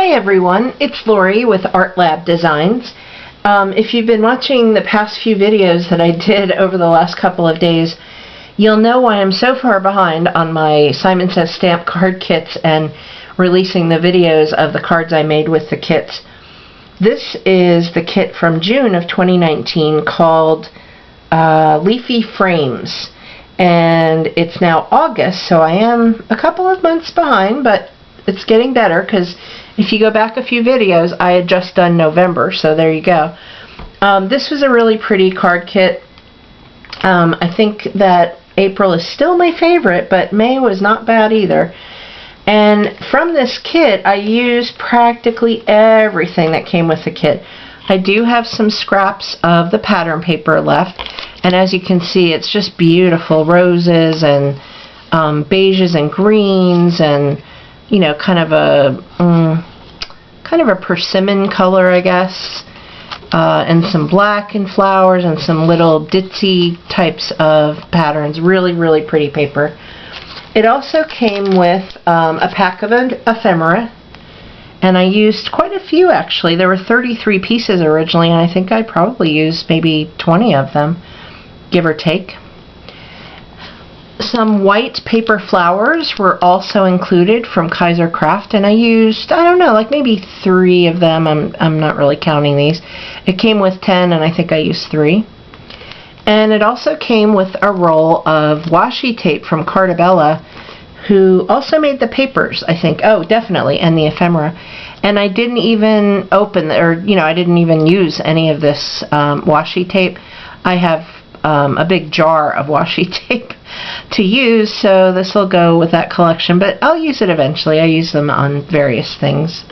Hi everyone, it's Lori with Art Lab Designs. If you've been watching the past few videos that I did over the last couple of days, you'll know why I'm so far behind on my Simon Says stamp card kits and releasing the videos of the cards I made with the kits. This is the kit from June of 2019 called Leafy Frames, and it's now August, so I am a couple of months behind, but it's getting better because if you go back a few videos, I had just done November, so there you go. This was a really pretty card kit. I think that April is still my favorite, but May was not bad either. And from this kit, I used practically everything that came with the kit. I do have some scraps of the pattern paper left, and as you can see, it's just beautiful roses and beiges and greens and, you know, kind of a persimmon color, I guess, and some black and flowers and some little ditzy types of patterns. Really, really pretty paper. It also came with a pack of ephemera, and I used quite a few actually. There were 33 pieces originally, and I think I probably used maybe 20 of them, give or take. Some white paper flowers were also included from Kaiser Craft, and I used, I don't know, like maybe 3 of them. I'm not really counting these. It came with 10, and I think I used 3. And it also came with a roll of washi tape from Cartabella, who also made the papers, I think. Oh, definitely, and the ephemera. And I didn't even open, I didn't even use any of this washi tape. I have a big jar of washi tape to use, so this will go with that collection, but I'll use it eventually. I use them on various things.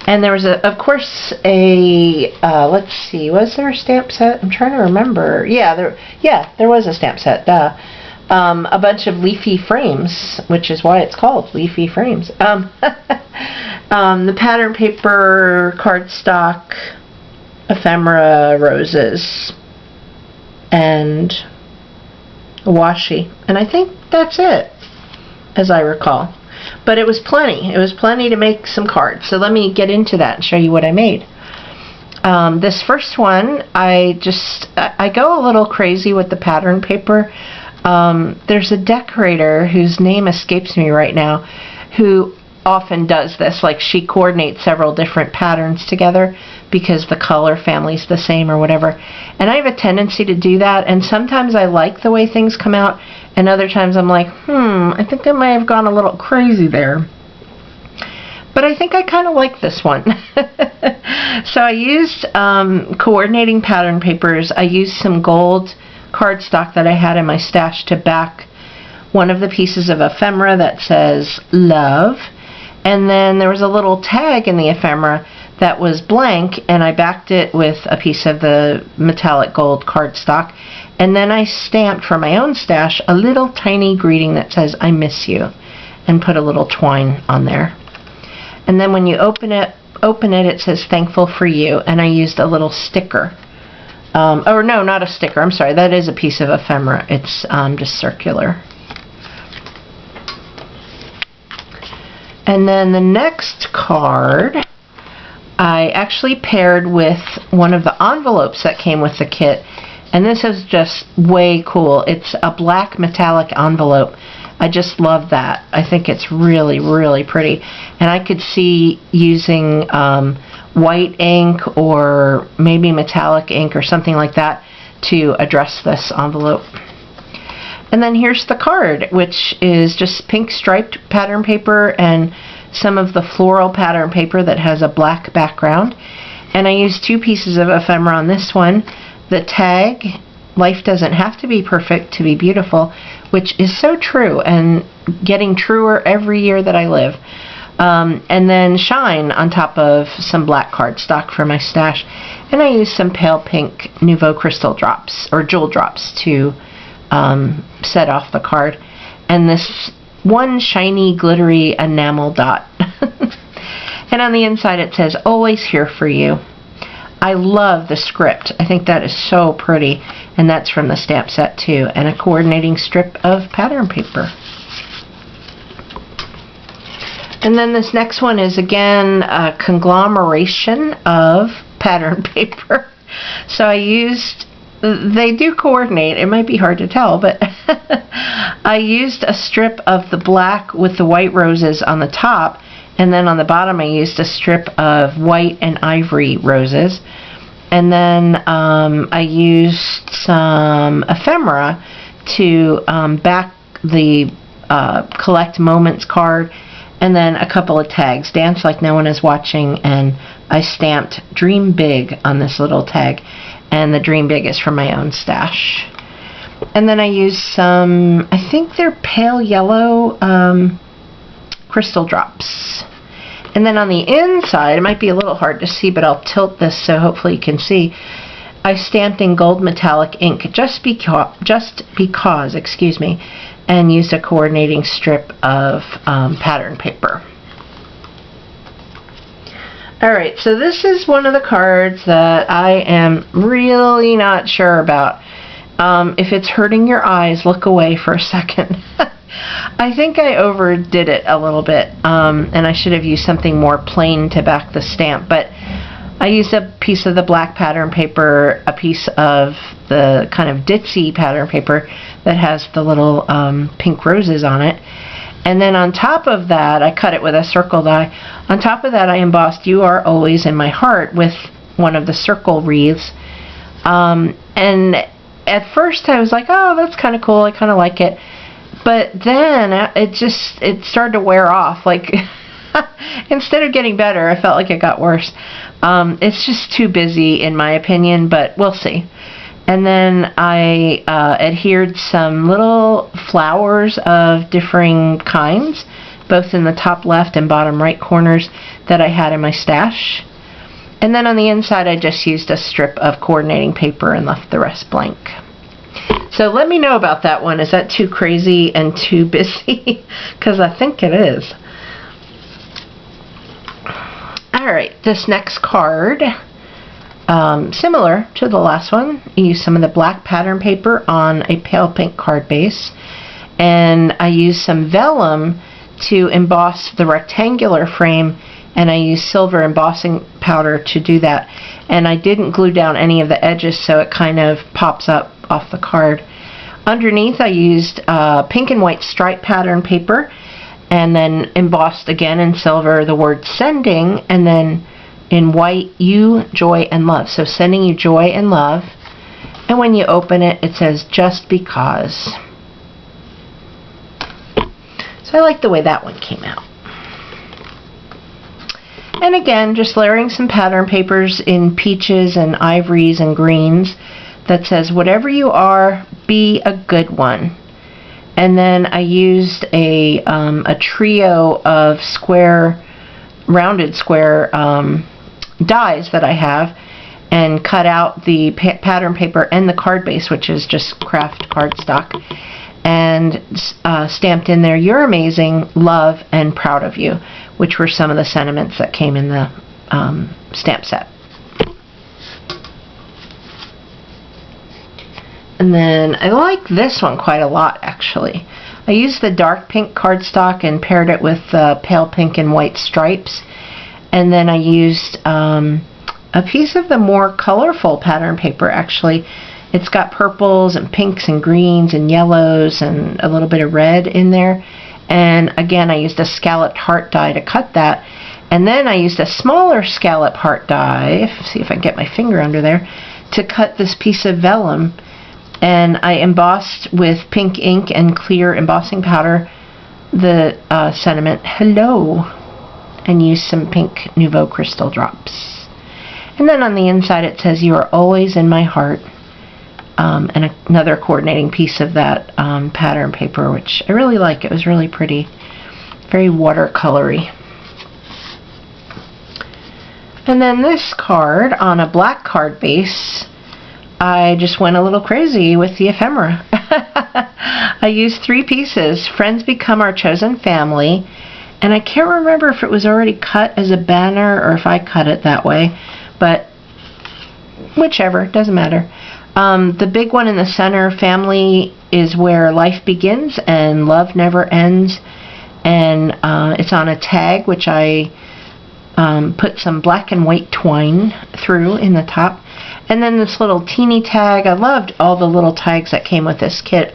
And there was, of course, let's see, was there a stamp set? I'm trying to remember. Yeah, there was a stamp set, duh. A bunch of Leafy frames, which is why it's called Leafy Frames. The pattern paper, cardstock, ephemera, roses, and washi, and I think that's it, as I recall. But it was plenty. It was plenty to make some cards. So let me get into that and show you what I made. This first one, I go a little crazy with the pattern paper. There's a decorator whose name escapes me right now, who often does this. Like, she coordinates several different patterns together because the color family's the same or whatever. And I have a tendency to do that, and sometimes I like the way things come out, and other times I'm like, I think I might have gone a little crazy there. But I think I kind of like this one. So I used coordinating pattern papers. I used some gold cardstock that I had in my stash to back one of the pieces of ephemera that says love. And then there was a little tag in the ephemera that was blank, and I backed it with a piece of the metallic gold cardstock. And then I stamped for my own stash a little tiny greeting that says, I miss you, and put a little twine on there. And then when you open it, it says thankful for you, and I used a little sticker. Or no, not a sticker, I'm sorry, that is a piece of ephemera. It's just circular. And then the next card, I actually paired with one of the envelopes that came with the kit, and this is just way cool. It's a black metallic envelope. I just love that. I think it's really, really pretty. And I could see using white ink or maybe metallic ink or something like that to address this envelope. And then here's the card, which is just pink striped pattern paper and some of the floral pattern paper that has a black background. And I used 2 pieces of ephemera on this one. The tag, life doesn't have to be perfect to be beautiful, which is so true and getting truer every year that I live. And then shine on top of some black cardstock for my stash. And I used some pale pink Nouveau Crystal drops, or jewel drops, to set off the card. And this one shiny glittery enamel dot. And on the inside it says, always here for you. I love the script. I think that is so pretty, and that's from the stamp set too, and a coordinating strip of pattern paper. And then this next one is again a conglomeration of pattern paper. So I used, they do coordinate, it might be hard to tell, but I used a strip of the black with the white roses on the top, and then on the bottom I used a strip of white and ivory roses. And then I used some ephemera to back the Collect Moments card, and then a couple of tags, Dance Like No One Is Watching, and I stamped Dream Big on this little tag, and the Dream Big is from my own stash. And then I used some, I think they're pale yellow crystal drops. And then on the inside, it might be a little hard to see, but I'll tilt this so hopefully you can see, I stamped in gold metallic ink just because, excuse me, and used a coordinating strip of pattern paper. Alright, so this is one of the cards that I am really not sure about. If it's hurting your eyes, look away for a second. I think I overdid it a little bit, and I should have used something more plain to back the stamp, but I used a piece of the black pattern paper, a piece of the kind of ditzy pattern paper that has the little pink roses on it, and then on top of that, I cut it with a circle die. On top of that, I embossed "You Are Always in My Heart" with one of the circle wreaths, and at first I was like, oh, that's kind of cool, I kind of like it. But then it started to wear off. Like, instead of getting better, I felt like it got worse. It's just too busy in my opinion, but we'll see. And then I adhered some little flowers of differing kinds, both in the top left and bottom right corners that I had in my stash. And then on the inside I just used a strip of coordinating paper and left the rest blank. So let me know about that one. Is that too crazy and too busy? Because I think it is. Alright, this next card, similar to the last one, I used some of the black pattern paper on a pale pink card base, and I used some vellum to emboss the rectangular frame, and I used silver embossing powder to do that. And I didn't glue down any of the edges, so it kind of pops up off the card. Underneath I used pink and white stripe pattern paper, and then embossed again in silver the word sending, and then in white, you, joy, and love. So sending you joy and love, and when you open it, it says just because. So I like the way that one came out. And again, just layering some pattern papers in peaches and ivories and greens that says, whatever you are, be a good one. And then I used a trio of rounded square dies that I have, and cut out the pattern paper and the card base, which is just craft cardstock, and stamped in there, "You're amazing, love, and proud of you," which were some of the sentiments that came in the stamp set. And then I like this one quite a lot, actually. I used the dark pink cardstock and paired it with pale pink and white stripes. And then I used a piece of the more colorful pattern paper, actually. It's got purples and pinks and greens and yellows and a little bit of red in there. And again, I used a scalloped heart die to cut that. And then I used a smaller scallop heart die, see if I can get my finger under there, to cut this piece of vellum. And I embossed with pink ink and clear embossing powder the sentiment, "Hello," and used some pink Nouveau crystal drops. And then on the inside it says, "You are always in my heart," and another coordinating piece of that pattern paper, which I really like. It was really pretty, very watercolory. And then this card on a black card base, I just went a little crazy with the ephemera. I used 3 pieces. Friends Become Our Chosen Family, and I can't remember if it was already cut as a banner or if I cut it that way, but whichever, doesn't matter. The big one in the center, family is where life begins and love never ends. and it's on a tag, which I put some black and white twine through in the top. And then this little teeny tag, I loved all the little tags that came with this kit.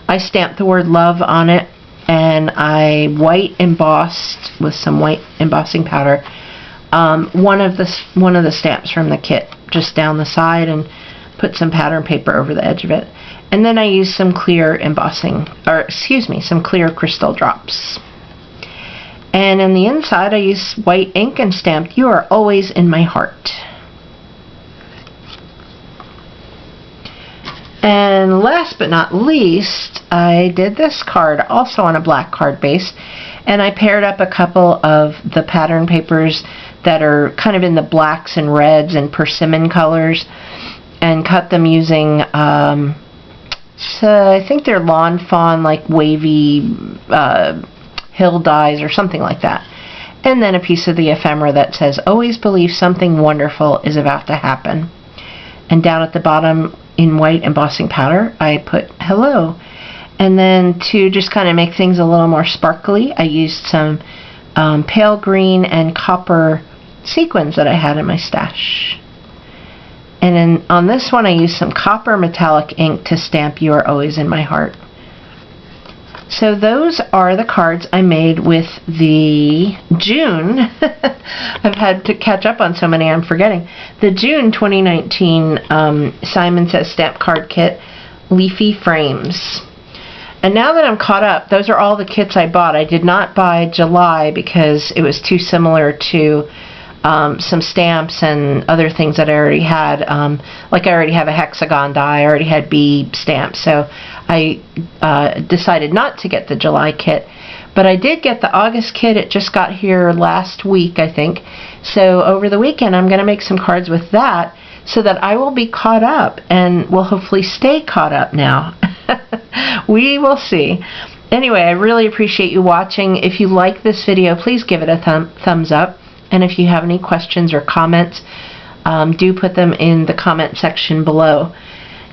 I stamped the word love on it, and I white embossed with some white embossing powder one of the stamps from the kit just down the side, and put some pattern paper over the edge of it. And then I used some clear some clear crystal drops. And in the inside I used white ink and stamped "You are always in my heart." And last but not least, I did this card also on a black card base, and I paired up a couple of the pattern papers that are kind of in the blacks and reds and persimmon colors, and cut them using so I think they're lawn fawn, like wavy hill dyes or something like that. And then a piece of the ephemera that says "Always believe something wonderful is about to happen." And down at the bottom in white embossing powder I put "Hello." And then to just kind of make things a little more sparkly, I used some pale green and copper sequins that I had in my stash. And then on this one I used some copper metallic ink to stamp "You are always in my heart." So those are the cards I made with the June I've had to catch up on so many I'm forgetting. The June 2019 Simon Says Stamp Card Kit Leafy frames. And now that I'm caught up, those are all the kits I bought. I did not buy July because it was too similar to some stamps and other things that I already had. Like I already have a hexagon die, I already had bee stamps, so I decided not to get the July kit. But I did get the August kit. It just got here last week, I think. So over the weekend I'm going to make some cards with that, so that I will be caught up and will hopefully stay caught up now. We will see. Anyway, I really appreciate you watching. If you like this video, please give it a thumbs up. And if you have any questions or comments, do put them in the comment section below.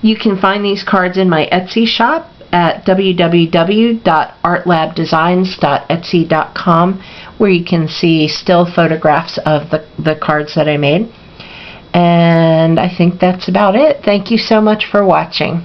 You can find these cards in my Etsy shop at www.artlabdesigns.etsy.com, where you can see still photographs of the cards that I made. And I think that's about it. Thank you so much for watching.